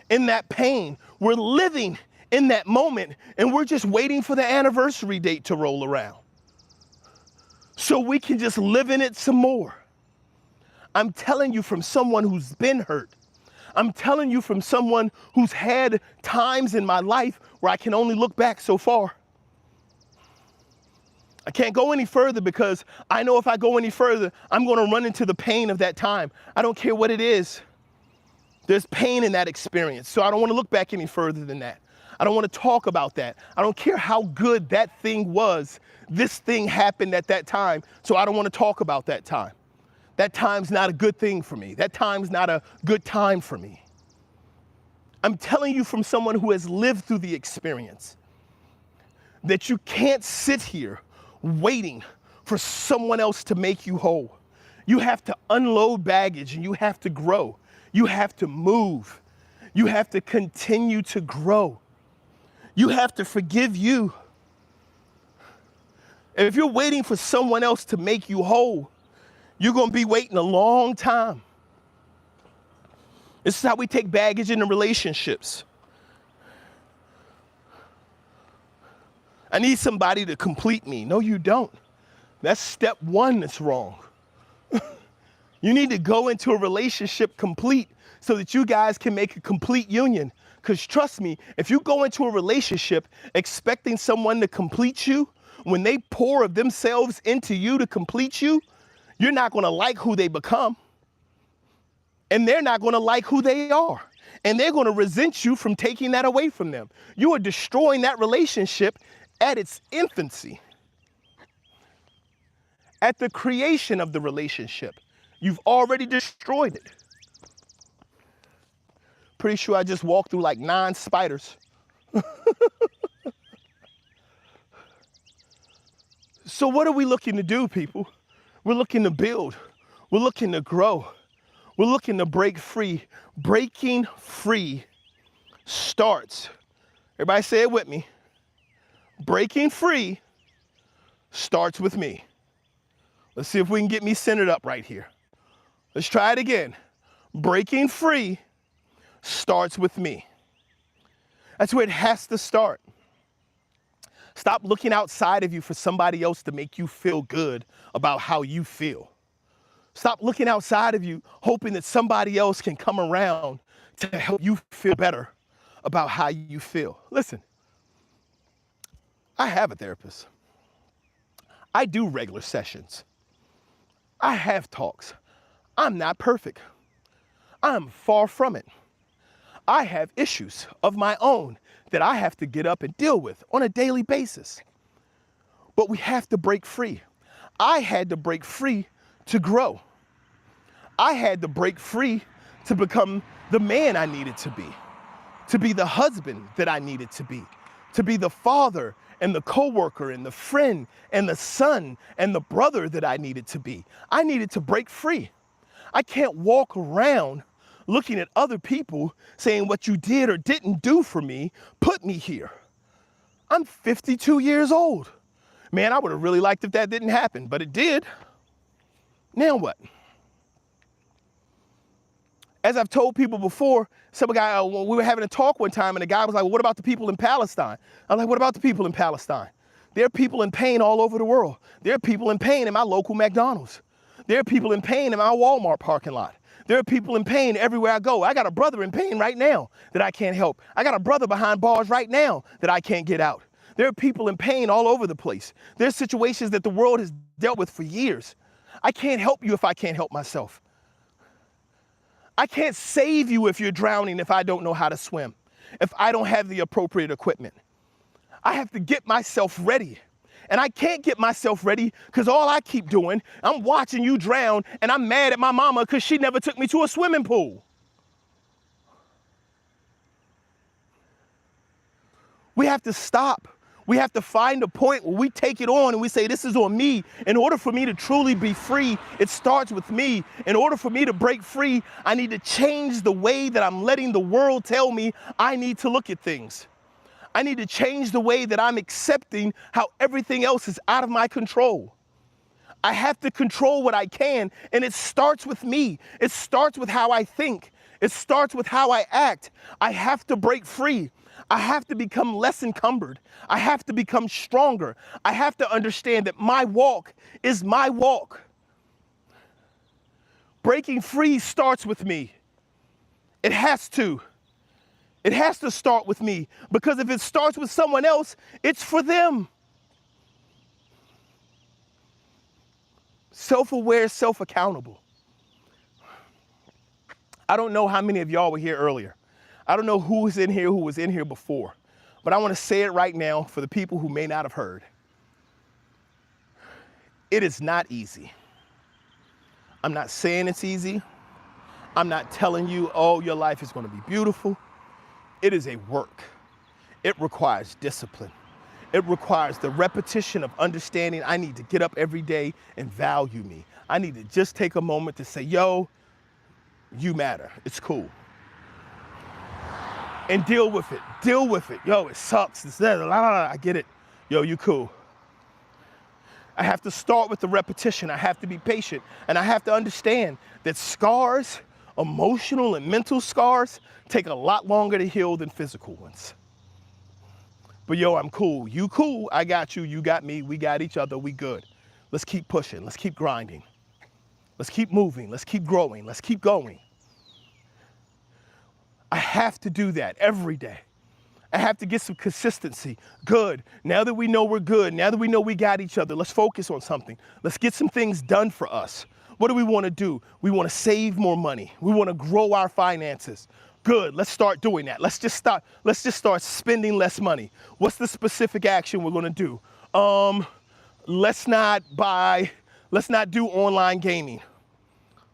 in that pain. We're living in that moment. And we're just waiting for the anniversary date to roll around, so we can just live in it some more. I'm telling you from someone who's been hurt. I'm telling you from someone who's had times in my life where I can only look back so far. I can't go any further because I know if I go any further, I'm going to run into the pain of that time. I don't care what it is. There's pain in that experience. So I don't want to look back any further than that. I don't want to talk about that. I don't care how good that thing was. This thing happened at that time, so I don't want to talk about that time. That time's not a good thing for me. That time's not a good time for me. I'm telling you from someone who has lived through the experience that you can't sit here waiting for someone else to make you whole. You have to unload baggage and you have to grow. You have to move. You have to continue to grow. You have to forgive you. And if you're waiting for someone else to make you whole, you're going to be waiting a long time. This is how we take baggage into relationships. I need somebody to complete me. No, you don't. That's step one that's wrong. You need to go into a relationship complete so that you guys can make a complete union. Because trust me, if you go into a relationship expecting someone to complete you, when they pour of themselves into you to complete you, you're not going to like who they become. And they're not going to like who they are. And they're going to resent you from taking that away from them. You are destroying that relationship at its infancy. At the creation of the relationship, you've already destroyed it. Pretty sure I just walked through like 9 spiders. So what are we looking to do, people? We're looking to build. We're looking to grow. We're looking to break free. Breaking free starts. Everybody say it with me. Breaking free starts with me. Let's see if we can get me centered up right here. Let's try it again. Breaking free starts with me. That's where it has to start. Stop looking outside of you for somebody else to make you feel good about how you feel. Stop looking outside of you hoping that somebody else can come around to help you feel better about how you feel. Listen, I have a therapist. I do regular sessions. I have talks. I'm not perfect. I'm far from it. I have issues of my own that I have to get up and deal with on a daily basis. But we have to break free. I had to break free to grow. I had to break free to become the man I needed to be the husband that I needed to be the father and the coworker and the friend and the son and the brother that I needed to be. I needed to break free. I can't walk around looking at other people saying what you did or didn't do for me put me here. I'm 52 years old. Man, I would have really liked if that didn't happen, but it did. Now what? As I've told people before, we were having a talk one time and the guy was like, well, what about the people in Palestine? I'm like, what about the people in Palestine? There are people in pain all over the world. There are people in pain in my local McDonald's. There are people in pain in my Walmart parking lot. There are people in pain everywhere I go. I got a brother in pain right now that I can't help. I got a brother behind bars right now that I can't get out. There are people in pain all over the place. There's situations that the world has dealt with for years. I can't help you if I can't help myself. I can't save you if you're drowning if I don't know how to swim, if I don't have the appropriate equipment. I have to get myself ready. And I can't get myself ready because all I keep doing, I'm watching you drown and I'm mad at my mama because she never took me to a swimming pool. We have to stop. We have to find a point where we take it on and we say, this is on me. In order for me to truly be free, it starts with me. In order for me to break free, I need to change the way that I'm letting the world tell me I need to look at things. I need to change the way that I'm accepting how everything else is out of my control. I have to control what I can, and it starts with me. It starts with how I think. It starts with how I act. I have to break free. I have to become less encumbered. I have to become stronger. I have to understand that my walk is my walk. Breaking free starts with me. It has to. It has to start with me, because if it starts with someone else, it's for them. Self-aware, self-accountable. I don't know how many of y'all were here earlier. I don't know who was in here before, but I want to say it right now for the people who may not have heard. It is not easy. I'm not saying it's easy. I'm not telling you, oh, your life is going to be beautiful. It is a work. It requires discipline. It requires the repetition of understanding I need to get up every day and value me. I need to just take a moment to say, yo, you matter. It's cool. And deal with it. Deal with it. Yo, it sucks. I get it. Yo, you cool. I have to start with the repetition. I have to be patient. And I have to understand that scars, emotional and mental scars, take a lot longer to heal than physical ones. But yo, I'm cool. You cool. I got you. You got me. We got each other. We good. Let's keep pushing. Let's keep grinding. Let's keep moving. Let's keep growing. Let's keep going. I have to do that every day. I have to get some consistency. Good. Now that we know we're good, now that we know we got each other, let's focus on something. Let's get some things done for us. What do we want to do? We want to save more money. We want to grow our finances. Good. Let's start doing that. Let's just start spending less money. What's the specific action we're going to do? Let's not do online gaming.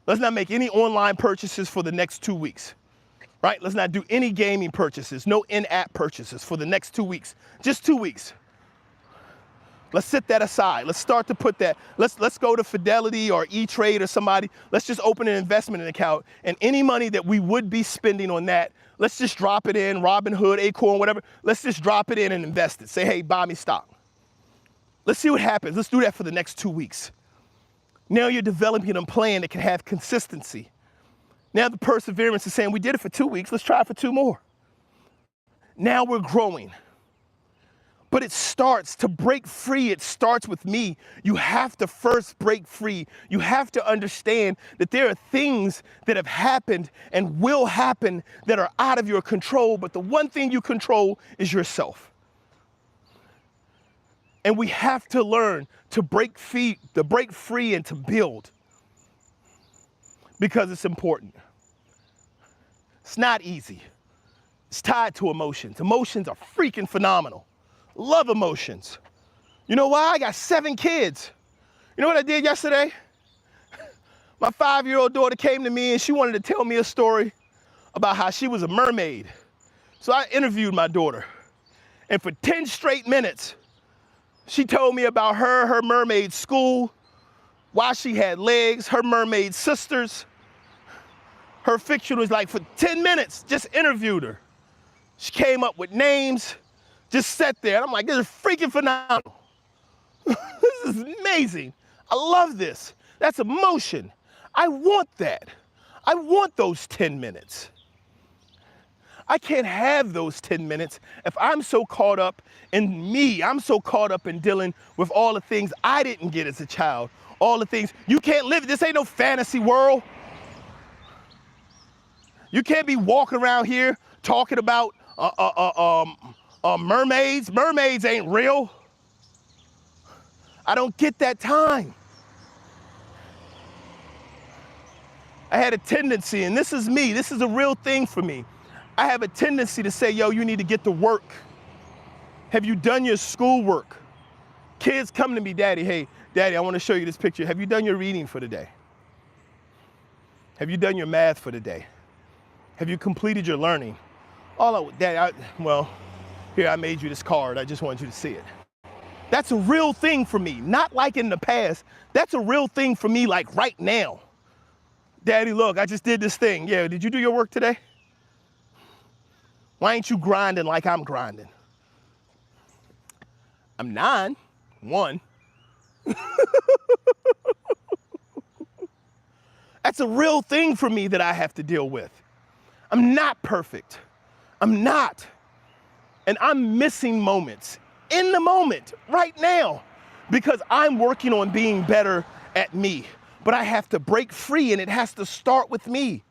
Let's not make any online purchases for the next 2 weeks. Right? Let's not do any gaming purchases, no in-app purchases for the next 2 weeks. Just 2 weeks. Let's set that aside. Let's start to put that. Let's go to Fidelity or E-Trade or somebody. Let's just open an investment account, and any money that we would be spending on that, let's just drop it in, Robinhood, Acorn, whatever. Let's just drop it in and invest it. Say, hey, buy me stock. Let's see what happens. Let's do that for the next 2 weeks. Now you're developing a plan that can have consistency. Now the perseverance is saying, we did it for 2 weeks, let's try it for 2 more. Now we're growing. But it starts to break free. It starts with me. You have to first break free. You have to understand that there are things that have happened and will happen that are out of your control. But the one thing you control is yourself. And we have to learn to break free and to build, because it's important. It's not easy. It's tied to emotions. Emotions are freaking phenomenal. Love emotions. You know why? I got 7 kids. You know what I did yesterday? My 5-year-old daughter came to me and she wanted to tell me a story about how she was a mermaid. So I interviewed my daughter. And for 10 straight minutes, she told me about her mermaid school, why she had legs, her mermaid sisters. Her fiction was like, for 10 minutes, just interviewed her. She came up with names. Just sat there, and I'm like, this is freaking phenomenal. This is amazing. I love this. That's emotion. I want that. I want those 10 minutes. I can't have those 10 minutes if I'm so caught up in me. I'm so caught up in dealing with all the things I didn't get as a child. All the things, you can't live, this ain't no fantasy world. You can't be walking around here talking about mermaids. Mermaids ain't real. I don't get that time. I had a tendency, and this is me, this is a real thing for me. I have a tendency to say, yo, you need to get to work. Have you done your schoolwork? Kids come to me, daddy, hey, daddy, I want to show you this picture. Have you done your reading for the day? Have you done your math for the day? Have you completed your learning? Daddy, well, here, I made you this card. I just wanted you to see it. That's a real thing for me. Not like in the past. That's a real thing for me, like right now. Daddy, look, I just did this thing. Yeah, did you do your work today? Why ain't you grinding like I'm grinding? I'm 9, 1. That's a real thing for me that I have to deal with. I'm not perfect. I'm not. And I'm missing moments in the moment right now because I'm working on being better at me. But I have to break free, and it has to start with me.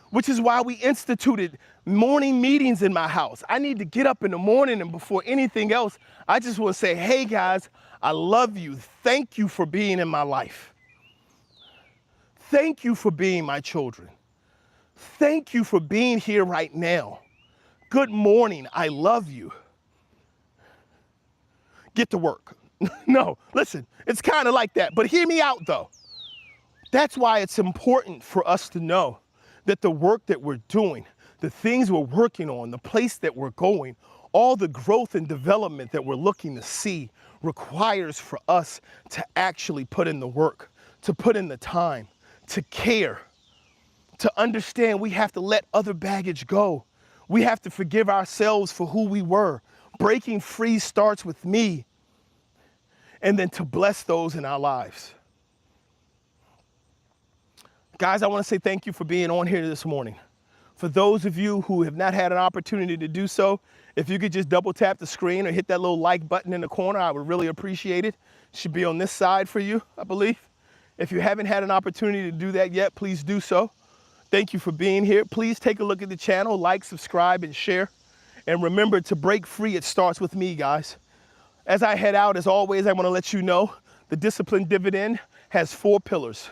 Which is why we instituted morning meetings in my house. I need to get up in the morning, and before anything else, I just want to say, hey guys, I love you. Thank you for being in my life. Thank you for being my children. Thank you for being here right now. Good morning, I love you. Get to work. No, listen, it's kind of like that, but hear me out though. That's why it's important for us to know that the work that we're doing, the things we're working on, the place that we're going, all the growth and development that we're looking to see requires for us to actually put in the work, to put in the time, to care, to understand we have to let other baggage go. We have to forgive ourselves for who we were. Breaking free starts with me, and then to bless those in our lives. Guys, I want to say thank you for being on here this morning. For those of you who have not had an opportunity to do so, if you could just double tap the screen or hit that little like button in the corner, I would really appreciate it. It should be on this side for you, I believe. If you haven't had an opportunity to do that yet, please do so. Thank you for being here. Please take a look at the channel, like, subscribe, and share. And remember, to break free, it starts with me, guys. As I head out, as always, I want to let you know the discipline dividend has 4 pillars.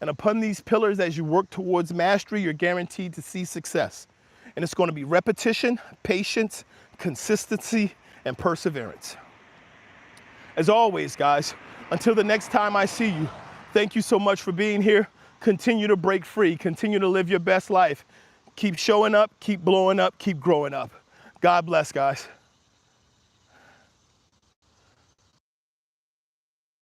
And upon these pillars, as you work towards mastery, you're guaranteed to see success. And it's going to be repetition, patience, consistency, and perseverance. As always, guys, until the next time I see you, thank you so much for being here. Continue to break free. Continue to live your best life. Keep showing up, keep blowing up, keep growing up. God bless, guys.